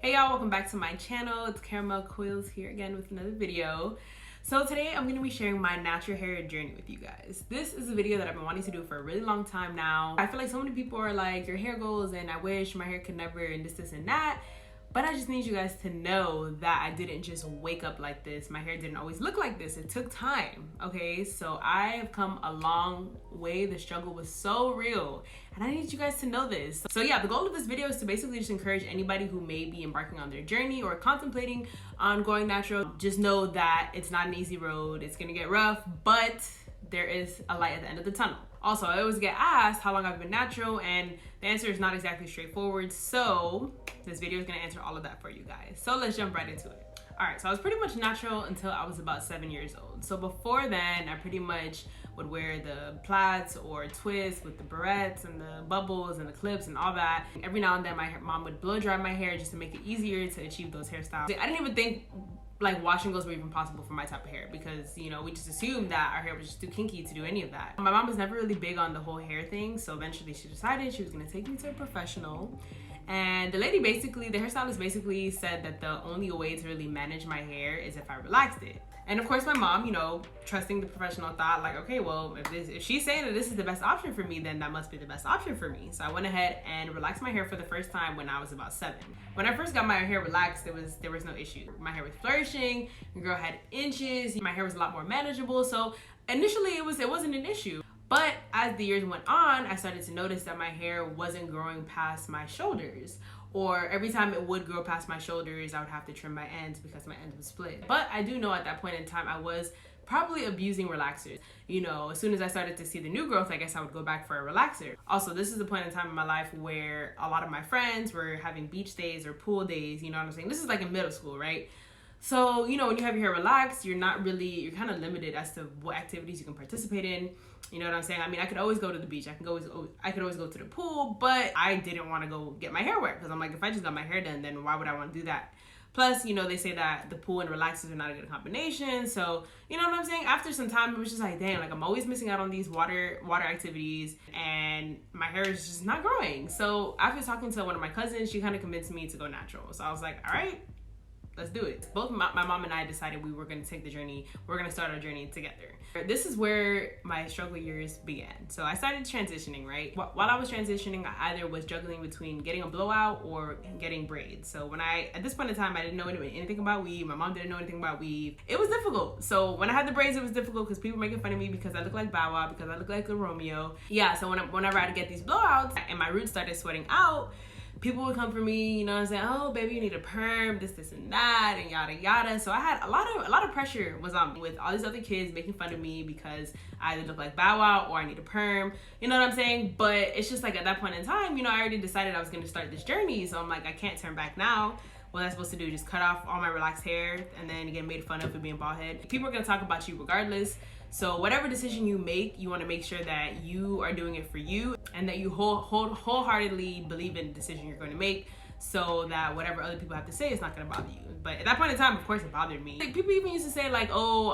Hey y'all, welcome back to my channel. It's Caramel Coils here again with another video. So today I'm going to be sharing my natural hair journey with you guys. This is a video that I've been wanting to do for a really long time now. I feel like so many people are like, your hair goals and I wish my hair could never and this and that. But I just need you guys to know that I didn't just wake up like this. My hair didn't always look like this. It took time, okay? So I have come a long way. The struggle was so real. And I need you guys to know this. So yeah, the goal of this video is to basically just encourage anybody who may be embarking on their journey or contemplating on going natural. Just know that it's not an easy road. It's gonna get rough, but there is a light at the end of the tunnel. Also, I always get asked how long I've been natural, and the answer is not exactly straightforward. So this video is gonna answer all of that for you guys. So let's jump right into it. All right, so I was pretty much natural until I was about 7 years old. So before then, I pretty much would wear the plaids or twists with the barrettes and the bubbles and the clips and all that. Every now and then, my mom would blow dry my hair just to make it easier to achieve those hairstyles. I didn't even think like washing goes were even possible for my type of hair because, you know, we just assumed that our hair was just too kinky to do any of that. My mom was never really big on the whole hair thing, so eventually she decided she was gonna take me to a professional. And the lady basically, the hairstylist basically said that the only way to really manage my hair is if I relaxed it. And of course my mom, you know, trusting the professional, thought like, okay, well, if she's saying that this is the best option for me, then that must be the best option for me. So I went ahead and relaxed my hair for the first time when I was about 7. When I first got my hair relaxed, there was no issue. My hair was flourishing, the girl had inches, my hair was a lot more manageable. So initially it wasn't an issue. But as the years went on, I started to notice that my hair wasn't growing past my shoulders. Or every time it would grow past my shoulders, I would have to trim my ends because my ends would split. But I do know at that point in time, I was probably abusing relaxers. You know, as soon as I started to see the new growth, I guess I would go back for a relaxer. Also, this is the point in time in my life where a lot of my friends were having beach days or pool days, you know what I'm saying? This is like in middle school, right? So, you know, when you have your hair relaxed, you're kind of limited as to what activities you can participate in. You know what I'm saying? I mean, I could always go to the beach. I could always go to the pool, but I didn't want to go get my hair wet because I'm like, if I just got my hair done, then why would I want to do that? Plus, you know, they say that the pool and relaxers are not a good combination. So, you know what I'm saying? After some time, it was just like, dang, like I'm always missing out on these water activities and my hair is just not growing. So after talking to one of my cousins, she kind of convinced me to go natural. So I was like, all right, let's do it. Both my mom and I decided we were going to take the journey. We're going to start our journey together. This is where my struggle years began. So I started transitioning, right? While I was transitioning, I either was juggling between getting a blowout or getting braids. So at this point in time, I didn't know anything about weave. My mom didn't know anything about weave. It was difficult. So when I had the braids, it was difficult because people were making fun of me because I look like Bow Wow, because I look like a Romeo. Yeah, so whenever I had to get these blowouts and my roots started sweating out, people would come for me, you know what I'm saying? Oh, baby, you need a perm, this and that, and yada, yada. So I had a lot of pressure was on me with all these other kids making fun of me because I either look like Bow Wow or I need a perm. You know what I'm saying? But it's just like at that point in time, you know, I already decided I was going to start this journey. So I'm like, I can't turn back now. What am I supposed to do? Just cut off all my relaxed hair and then get made fun of for being bald head? People are going to talk about you regardless. So whatever decision you make, you want to make sure that you are doing it for you and that you wholeheartedly believe in the decision you're going to make, so that whatever other people have to say is not going to bother you. But at that point in time, of course, it bothered me. Like, people even used to say like, oh,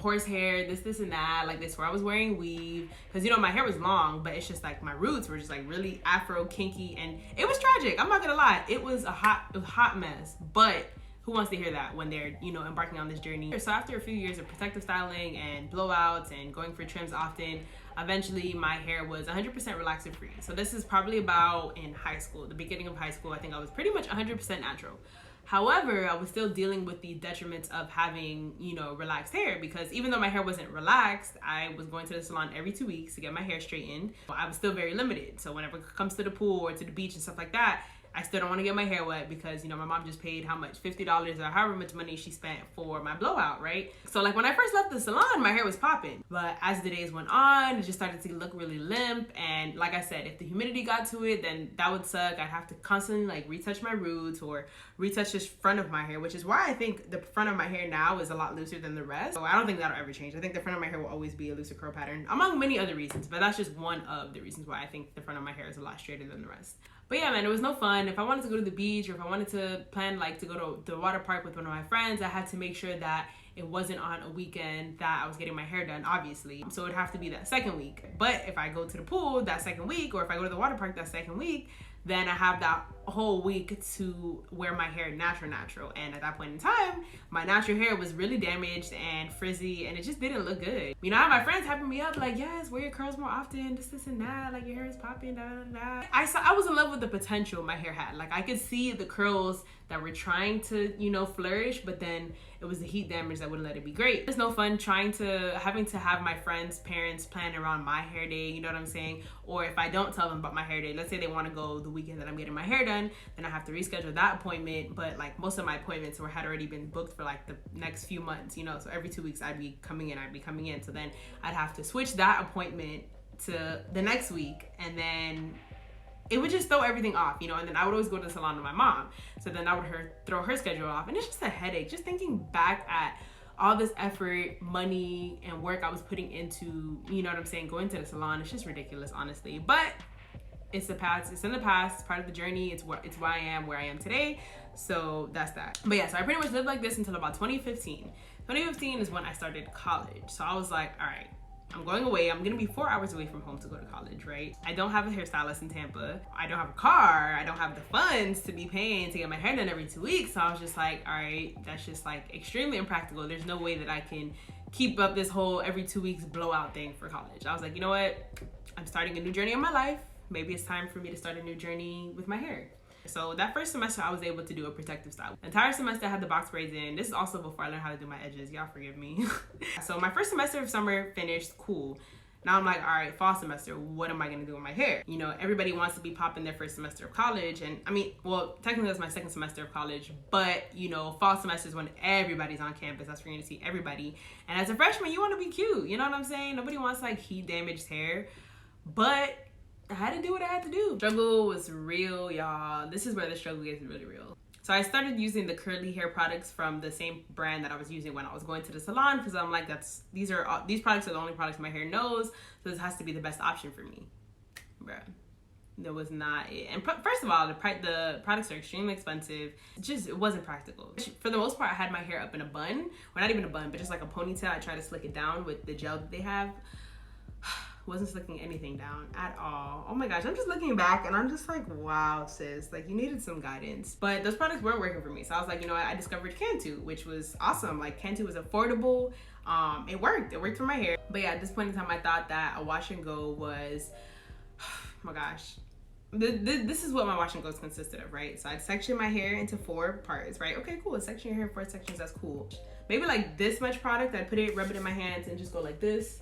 horsehair, this and that, like this, where I was wearing weave, because, you know, my hair was long, but it's just like my roots were just like really afro kinky, and it was tragic. I'm not gonna lie, it was a hot mess. But who wants to hear that when they're, you know, embarking on this journey? So after a few years of protective styling and blowouts and going for trims often, eventually my hair was 100% relaxer free. So this is probably about in high school, the beginning of high school. I think I was pretty much 100% natural. However, I was still dealing with the detriments of having, you know, relaxed hair, because even though my hair wasn't relaxed, I was going to the salon every 2 weeks to get my hair straightened. I was still very limited. So whenever it comes to the pool or to the beach and stuff like that, I still don't want to get my hair wet because, you know, my mom just paid how much, $50 or however much money she spent for my blowout, right? So like when I first left the salon, my hair was popping. But as the days went on, it just started to look really limp. And like I said, if the humidity got to it, then that would suck. I'd have to constantly like retouch my roots or retouch the front of my hair, which is why I think the front of my hair now is a lot looser than the rest. So I don't think that'll ever change. I think the front of my hair will always be a looser curl pattern, among many other reasons. But that's just one of the reasons why I think the front of my hair is a lot straighter than the rest. But yeah, man, it was no fun. If I wanted to go to the beach or if I wanted to plan like to go to the water park with one of my friends, I had to make sure that it wasn't on a weekend that I was getting my hair done, obviously. So it'd have to be that second week. But if I go to the pool that second week, or if I go to the water park that second week, then I have that whole week to wear my hair natural, and at that point in time my natural hair was really damaged and frizzy, and it just didn't look good. You know, I had my friends hyping me up like, yes, wear your curls more often, this and that, like your hair is popping, da da da. I was in love with the potential my hair had. Like I could see the curls that were trying to, you know, flourish, but then it was the heat damage that wouldn't let it be great. It's no fun having to have my friends' parents plan around my hair day, you know what I'm saying? Or if I don't tell them about my hair day, let's say they want to go the weekend that I'm getting my hair done, then I have to reschedule that appointment. But like most of my appointments had already been booked for like the next few months, you know, so every 2 weeks I'd be coming in. So then I'd have to switch that appointment to the next week, and then it would just throw everything off, you know, and then I would always go to the salon with my mom. So then I would throw her schedule off, and it's just a headache. Just thinking back at all this effort, money, and work I was putting into, you know what I'm saying, going to the salon, it's just ridiculous, honestly. But it's the past, it's in the past, it's part of the journey, it's why I am where I am today. So that's that. But yeah, so I pretty much lived like this until about 2015. 2015 is when I started college. So I was like, all right, I'm going away. I'm gonna be 4 hours away from home to go to college, right? I don't have a hairstylist in Tampa. I don't have a car. I don't have the funds to be paying to get my hair done every 2 weeks. So I was just like, all right, that's just like extremely impractical. There's no way that I can keep up this whole every 2 weeks blowout thing for college. I was like, you know what? I'm starting a new journey in my life. Maybe it's time for me to start a new journey with my hair. So that first semester I was able to do a protective style. The entire semester I had the box braids in. This is also before I learned how to do my edges. Y'all forgive me. So my first semester of summer finished, cool. Now I'm like, all right, fall semester, what am I gonna do with my hair? You know, everybody wants to be popping their first semester of college. And I mean, well, technically that's my second semester of college, but you know, fall semester is when everybody's on campus. That's when you're gonna see everybody. And as a freshman, you wanna be cute. You know what I'm saying? Nobody wants like heat damaged hair, but I had to do what I had to do. Struggle was real, y'all. This is where the struggle gets really real. So I started using the curly hair products from the same brand that I was using when I was going to the salon, because I'm like, these products are the only products my hair knows, so this has to be the best option for me. Bruh, that was not it. And first of all, the products are extremely expensive. It wasn't practical. For the most part, I had my hair up in a bun, or not even a bun, but just like a ponytail. I tried to slick it down with the gel that they have. Wasn't slicking anything down at all. Oh my gosh, I'm just looking back and I'm just like, wow, sis, like you needed some guidance. But those products weren't working for me. So I was like, you know what, I discovered Cantu, which was awesome. Like Cantu was affordable. It worked for my hair. But yeah, at this point in time, I thought that a wash and go was, oh my gosh. This is what my wash and goes consisted of, right? So I'd section my hair into 4 parts, right? Okay, cool, section your hair in 4 sections, that's cool. Maybe like this much product, I'd rub it in my hands and just go like this.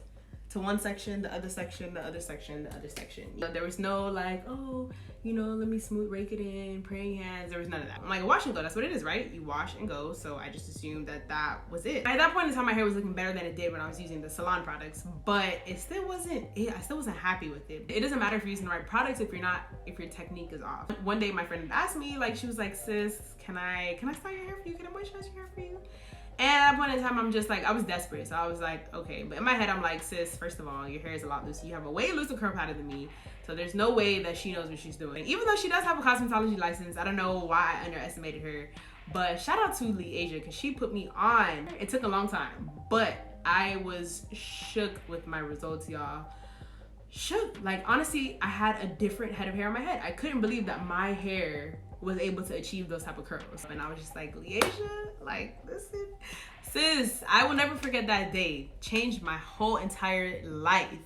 To one section, the other section, the other section, the other section. There was no like, oh, you know, let me smooth rake it in, praying hands. There was none of that. I'm like, wash and go, that's what it is, right? You wash and go. So I just assumed that was it. At that point in time, my hair was looking better than it did when I was using the salon products, but it still wasn't it. I still wasn't happy with it. It doesn't matter if you're using the right products if your technique is off. One day my friend asked me, like, she was like, sis, can I style your hair for you? Can I moisturize your hair for you? And at that point in time, I'm just like, I was desperate. So I was like, okay. But in my head, I'm like, sis, first of all, your hair is a lot looser. You have a way looser curl pattern than me. So there's no way that she knows what she's doing. Even though she does have a cosmetology license, I don't know why I underestimated her. But shout out to Lee Asia, because she put me on. It took a long time, but I was shook with my results, y'all. Shook. Like, honestly, I had a different head of hair on my head. I couldn't believe that my hair was able to achieve those type of curls. And I was just like, Leasia, like, listen, sis, I will never forget that day. Changed my whole entire life.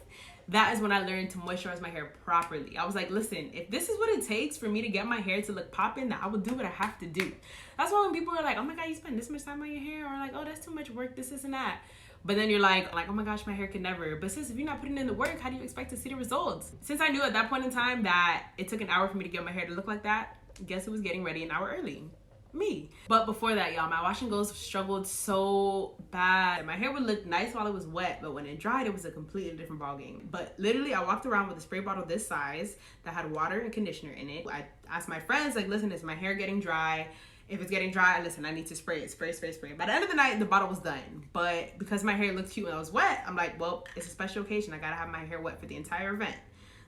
That is when I learned to moisturize my hair properly. I was like, listen, if this is what it takes for me to get my hair to look poppin', then I will do what I have to do. That's why when people are like, oh my God, you spend this much time on your hair, or like, oh, that's too much work, this and that. But then you're like, oh my gosh, my hair could never. But sis, if you're not putting in the work, how do you expect to see the results? Since I knew at that point in time that it took an hour for me to get my hair to look like that, guess who was getting ready an hour early? Me. But before that, y'all, my wash and goes struggled so bad. My hair would look nice while it was wet, but when it dried, it was a completely different ballgame. But literally, I walked around with a spray bottle this size that had water and conditioner in it. I asked my friends, like, listen, is my hair getting dry? If it's getting dry, listen, I need to spray it, spray. By the end of the night, the bottle was done. But because my hair looked cute when I was wet, I'm like, well, it's a special occasion. I gotta have my hair wet for the entire event.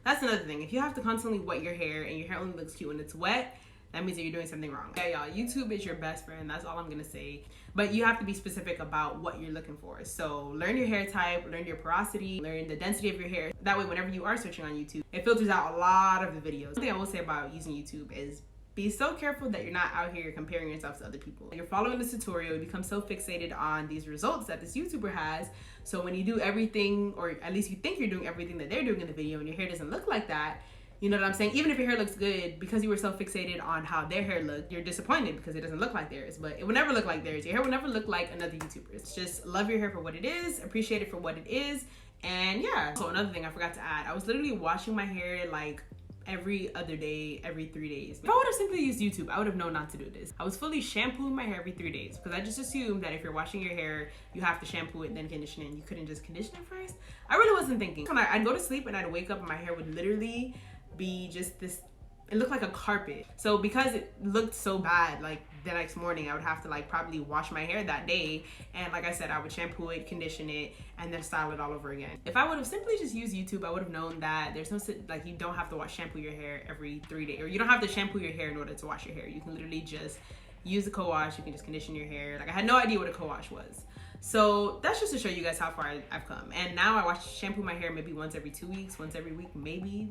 That's another thing. If you have to constantly wet your hair and your hair only looks cute when it's wet, that means that you're doing something wrong. Yeah, y'all, YouTube is your best friend. That's all I'm gonna say. But you have to be specific about what you're looking for. So learn your hair type, learn your porosity, learn the density of your hair. That way, whenever you are searching on YouTube, it filters out a lot of the videos. One thing I will say about using YouTube is be so careful that you're not out here comparing yourself to other people. You're following this tutorial, you become so fixated on these results that this YouTuber has. So when you do everything, or at least you think you're doing everything that they're doing in the video, and your hair doesn't look like that, you know what I'm saying? Even if your hair looks good, because you were so fixated on how their hair looked, you're disappointed because it doesn't look like theirs. But it will never look like theirs. Your hair will never look like another YouTuber's. Just love your hair for what it is, appreciate it for what it is, and yeah. So another thing I forgot to add, I was literally washing my hair like every other day, every 3 days. If I would have simply used YouTube, I would have known not to do this. I was fully shampooing my hair every 3 days because I just assumed that if you're washing your hair, you have to shampoo it and then condition it, and you couldn't just condition it first. I really wasn't thinking. I'd go to sleep and I'd wake up and my hair would literally be just this, it looked like a carpet. So because it looked so bad, like the next morning I would have to like probably wash my hair that day, and like I said, I would shampoo it, condition it, and then style it all over again. If I would have simply just used YouTube, I would have known that there's no, like, you don't have to shampoo your hair every 3 days, or you don't have to shampoo your hair in order to wash your hair. You can literally just use a co-wash, you can just condition your hair. Like, I had no idea what a co-wash was. So that's just to show you guys how far I've come. And now I shampoo my hair maybe once every 2 weeks, once every week, maybe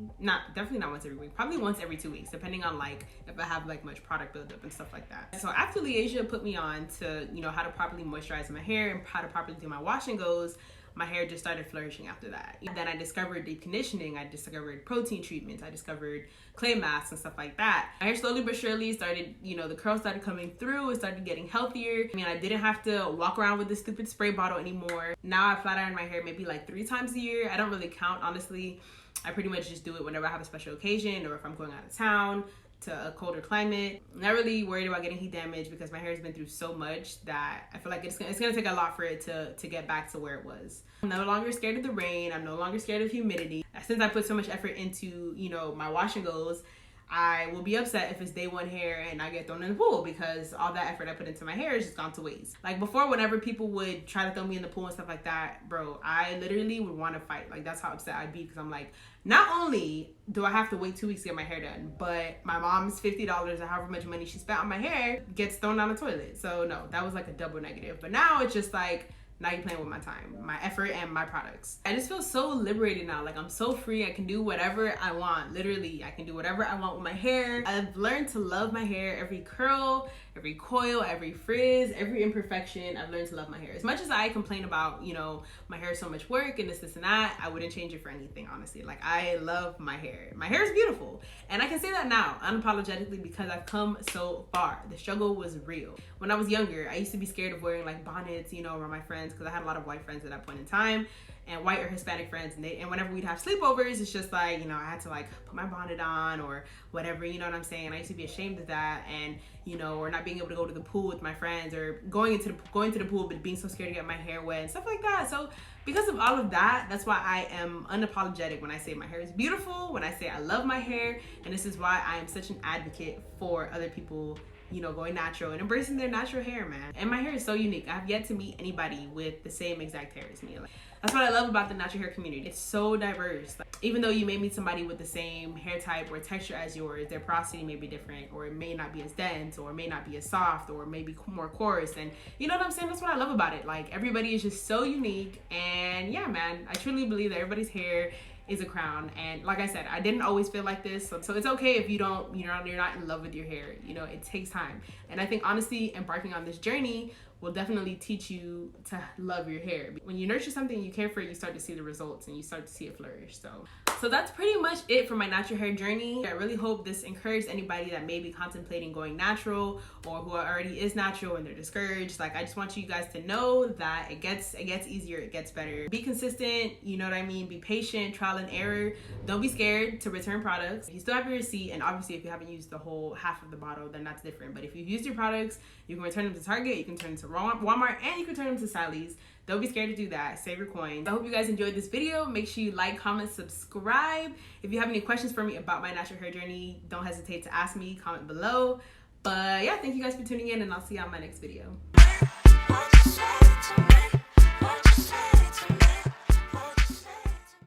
definitely not once every week, probably once every 2 weeks, depending on like if I have like much product buildup and stuff like that. So after Leasia put me on to, you know, how to properly moisturize my hair and how to properly do my wash and goes, my hair just started flourishing after that. Then I discovered deep conditioning, I discovered protein treatments, I discovered clay masks and stuff like that. My hair slowly but surely started, you know, the curls started coming through, it started getting healthier. I mean, I didn't have to walk around with this stupid spray bottle anymore. Now I flat iron my hair maybe like 3 times a year. I don't really count, honestly. I pretty much just do it whenever I have a special occasion or if I'm going out of town to a colder climate. I'm not really worried about getting heat damage because my hair has been through so much that I feel like it's gonna take a lot for it to get back to where it was. I'm no longer scared of the rain. I'm no longer scared of humidity. Since I put so much effort into, you know, my wash and goes, I will be upset if it's day 1 hair and I get thrown in the pool because all that effort I put into my hair has just gone to waste. Like before, whenever people would try to throw me in the pool and stuff like that, bro, I literally would want to fight. Like that's how upset I'd be because I'm like, not only do I have to wait 2 weeks to get my hair done, but my mom's $50 or however much money she spent on my hair gets thrown down the toilet. So no, that was like a double negative. But now it's just like, now you're playing with my time, my effort, and my products. I just feel so liberated now. Like I'm so free. I can do whatever I want. Literally, I can do whatever I want with my hair. I've learned to love my hair. Every curl, every coil, every frizz, every imperfection, I've learned to love my hair. As much as I complain about, you know, my hair is so much work and this and that, I wouldn't change it for anything, honestly. Like I love my hair. My hair is beautiful. And I can say that now, unapologetically, because I've come so far. The struggle was real. When I was younger, I used to be scared of wearing like bonnets, you know, around my friends, because I had a lot of white friends at that point in time, and white or Hispanic friends, and whenever we'd have sleepovers, it's just like, you know, I had to like put my bonnet on or whatever, you know what I'm saying? And I used to be ashamed of that, and you know, or not being able to go to the pool with my friends, or going to the pool but being so scared to get my hair wet and stuff like that. So because of all of that, that's why I am unapologetic when I say my hair is beautiful, when I say I love my hair, and this is why I am such an advocate for other people, you know, going natural and embracing their natural hair, man. And my hair is so unique. I've yet to meet anybody with the same exact hair as me. Like, that's what I love about the natural hair community. It's so diverse. Like, even though you may meet somebody with the same hair type or texture as yours, their porosity may be different, or it may not be as dense, or it may not be as soft, or maybe more coarse. And you know what I'm saying? That's what I love about it. Like, everybody is just so unique. And yeah, man, I truly believe that everybody's hair is a crown. And like I said, I didn't always feel like this, so it's okay if you're not in love with your hair. You know, it takes time. And I think honestly, embarking on this journey will definitely teach you to love your hair. When you nurture something, you care for it, you start to see the results and you start to see it flourish. So that's pretty much it for my natural hair journey. I really hope this encouraged anybody that may be contemplating going natural, or who already is natural and they're discouraged. Like, I just want you guys to know that it gets easier, it gets better. Be consistent, you know what I mean? Be patient, trial and error. Don't be scared to return products. You still have your receipt, and obviously if you haven't used the whole half of the bottle, then that's different. But if you've used your products, you can return them to Target, you can return them to Walmart, and you can return them to Sally's. Don't be scared to do that. Save your coins. I hope you guys enjoyed this video. Make sure you like, comment, subscribe. If you have any questions for me about my natural hair journey, don't hesitate to ask me, comment below. But yeah, thank you guys for tuning in, and I'll see you on my next video.